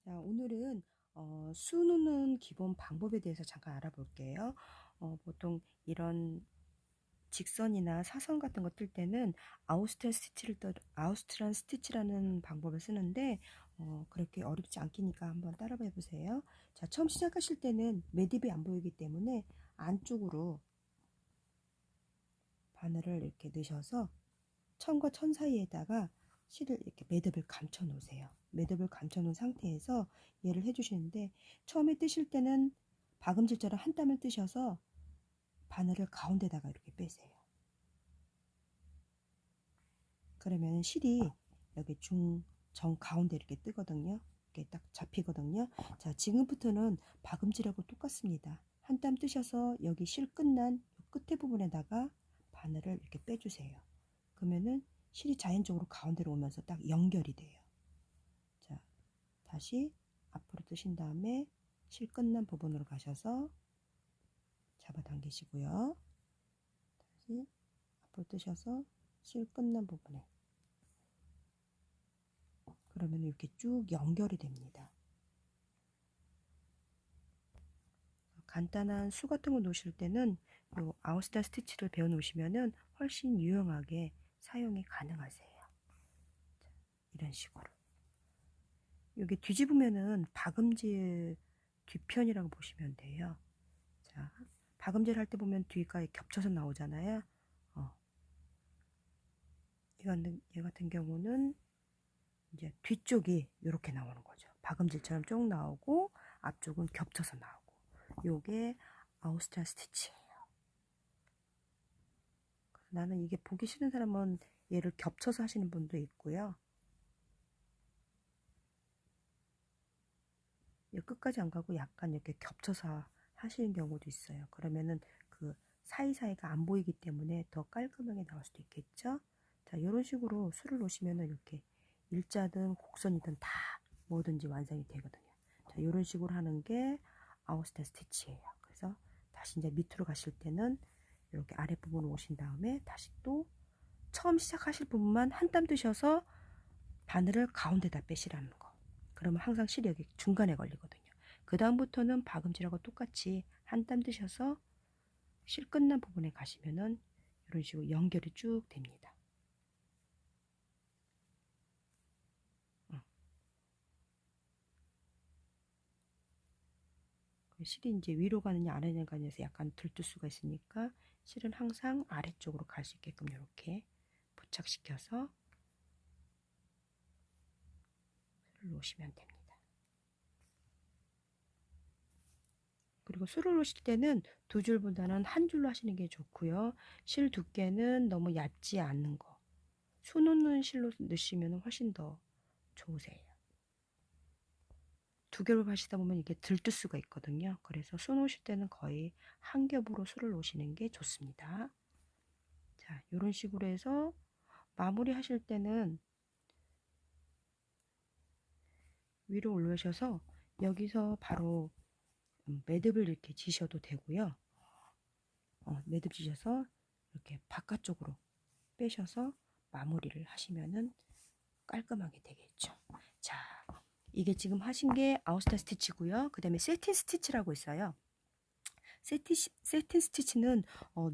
자, 오늘은 수놓는 기본 방법에 대해서 잠깐 알아볼게요. 보통 이런 직선이나 사선 같은 거 뜰 때는 아우스트란 스티치라는 방법을 쓰는데 그렇게 어렵지 않기니까 한번 따라해 보세요. 자, 처음 시작하실 때는 매듭이 안 보이기 때문에 안쪽으로 바늘을 이렇게 넣으셔서 천과 천 사이에다가 실을 이렇게 매듭을 감춰 놓으세요. 매듭을 감춰 놓은 상태에서 얘를 해주시는데, 처음에 뜨실 때는 박음질처럼 한 땀을 뜨셔서 바늘을 가운데다가 이렇게 빼세요. 그러면 실이 여기 정 가운데 이렇게 뜨거든요. 이렇게 딱 잡히거든요. 자, 지금부터는 박음질하고 똑같습니다. 한 땀 뜨셔서 여기 실 끝난 끝에 부분에다가 바늘을 이렇게 빼주세요. 그러면은 실이 자연적으로 가운데로 오면서 딱 연결이 돼요. 자, 다시 앞으로 뜨신 다음에 실 끝난 부분으로 가셔서 잡아당기시고요. 다시 앞으로 뜨셔서 실 끝난 부분에, 그러면 이렇게 쭉 연결이 됩니다. 간단한 수 같은 거 놓으실 때는 요 아웃스타 스티치를 배워 놓으시면은 훨씬 유용하게 사용이 가능하세요. 자, 이런 식으로. 여기 뒤집으면은 박음질 뒤편이라고 보시면 돼요. 자, 박음질 할 때 보면 뒤가 겹쳐서 나오잖아요. 얘 같은 경우는 이제 뒤쪽이 이렇게 나오는 거죠. 박음질처럼 쭉 나오고 앞쪽은 겹쳐서 나오고. 요게 아웃스타 스티치예요. 나는 이게 보기 싫은 사람은 얘를 겹쳐서 하시는 분도 있고요. 끝까지 안 가고 약간 이렇게 겹쳐서 하시는 경우도 있어요. 그러면은 그 사이사이가 안 보이기 때문에 더 깔끔하게 나올 수도 있겠죠. 자, 이런 식으로 술을 놓으시면은 이렇게 일자든 곡선이든 다 뭐든지 완성이 되거든요. 자, 이런 식으로 하는 게 아웃스타 스티치예요. 그래서 다시 이제 밑으로 가실 때는 이렇게 아랫부분으로 오신 다음에 다시 또 처음 시작하실 부분만 한 땀 뜨셔서 바늘을 가운데다 빼시라는 거. 그러면 항상 실이 여기 중간에 걸리거든요. 그 다음부터는 박음질하고 똑같이 한 땀 뜨셔서 실 끝난 부분에 가시면은 이런 식으로 연결이 쭉 됩니다. 실이 이제 위로 가느냐 아래로 가느냐에서 약간 들뜰 수가 있으니까 실은 항상 아래쪽으로 갈 수 있게끔 이렇게 부착시켜서 술을 놓으시면 됩니다. 그리고 술을 놓으실 때는 두 줄보다는 한 줄로 하시는 게 좋고요. 실 두께는 너무 얇지 않는 거. 수 놓는 실로 넣으시면 훨씬 더 좋으세요. 두 겹을 하시다 보면 이게 들뜰 수가 있거든요. 그래서 수 놓으실 때는 거의 한 겹으로 수를 놓으시는 게 좋습니다. 자, 이런 식으로 해서 마무리 하실 때는 위로 올리셔서 여기서 바로 매듭을 이렇게 지셔도 되고요. 매듭 지셔서 이렇게 바깥쪽으로 빼셔서 마무리를 하시면은 깔끔하게 되겠죠. 자, 이게 지금 하신 게 아웃스타 스티치고요. 그 다음에 세틴 스티치라고 있어요. 세틴 스티치는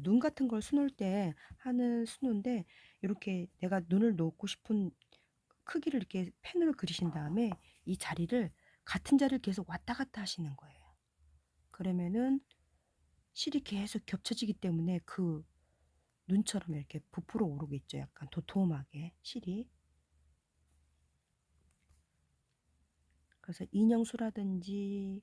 눈 같은 걸 수놓을 때 하는 수놓인데, 이렇게 내가 눈을 놓고 싶은 크기를 이렇게 펜으로 그리신 다음에 이 자리를 같은 자리를 계속 왔다 갔다 하시는 거예요. 그러면은 실이 계속 겹쳐지기 때문에 그 눈처럼 이렇게 부풀어 오르겠죠. 약간 도톰하게 실이. 그래서 인형수라든지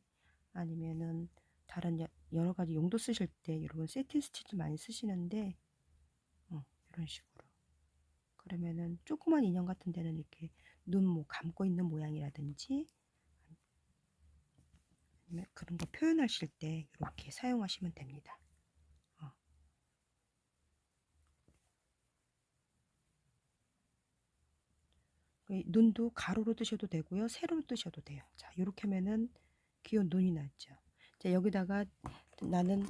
아니면은 다른 여러 가지 용도 쓰실 때 여러분 세틴 스티치 많이 쓰시는데 이런 식으로. 그러면은 조그만 인형 같은 데는 이렇게 눈 뭐 감고 있는 모양이라든지 아니면 그런 거 표현하실 때 이렇게 사용하시면 됩니다. 눈도 가로로 뜨셔도 되고요, 세로로 뜨셔도 돼요. 자, 이렇게 하면은 귀여운 눈이 났죠. 자, 여기다가 나는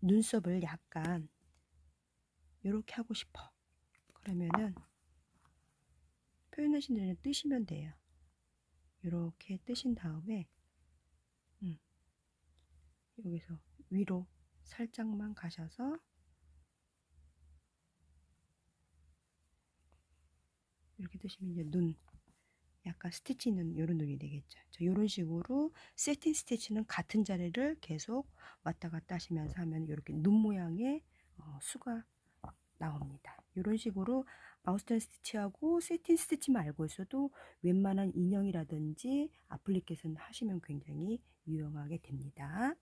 눈썹을 약간 이렇게 하고 싶어. 그러면은 표현하신 대로 뜨시면 돼요. 이렇게 뜨신 다음에 여기서 위로 살짝만 가셔서 이렇게 뜨시면 이제 눈 약간 스티치 있는 이런 눈이 되겠죠. 이런 식으로 세팅 스티치는 같은 자리를 계속 왔다 갔다 하시면서 하면 이렇게 눈 모양의 수가 나옵니다. 이런 식으로 아웃스턴 스티치하고 세팅 스티치만 알고 있어도 웬만한 인형이라든지 아플리케이션 하시면 굉장히 유용하게 됩니다.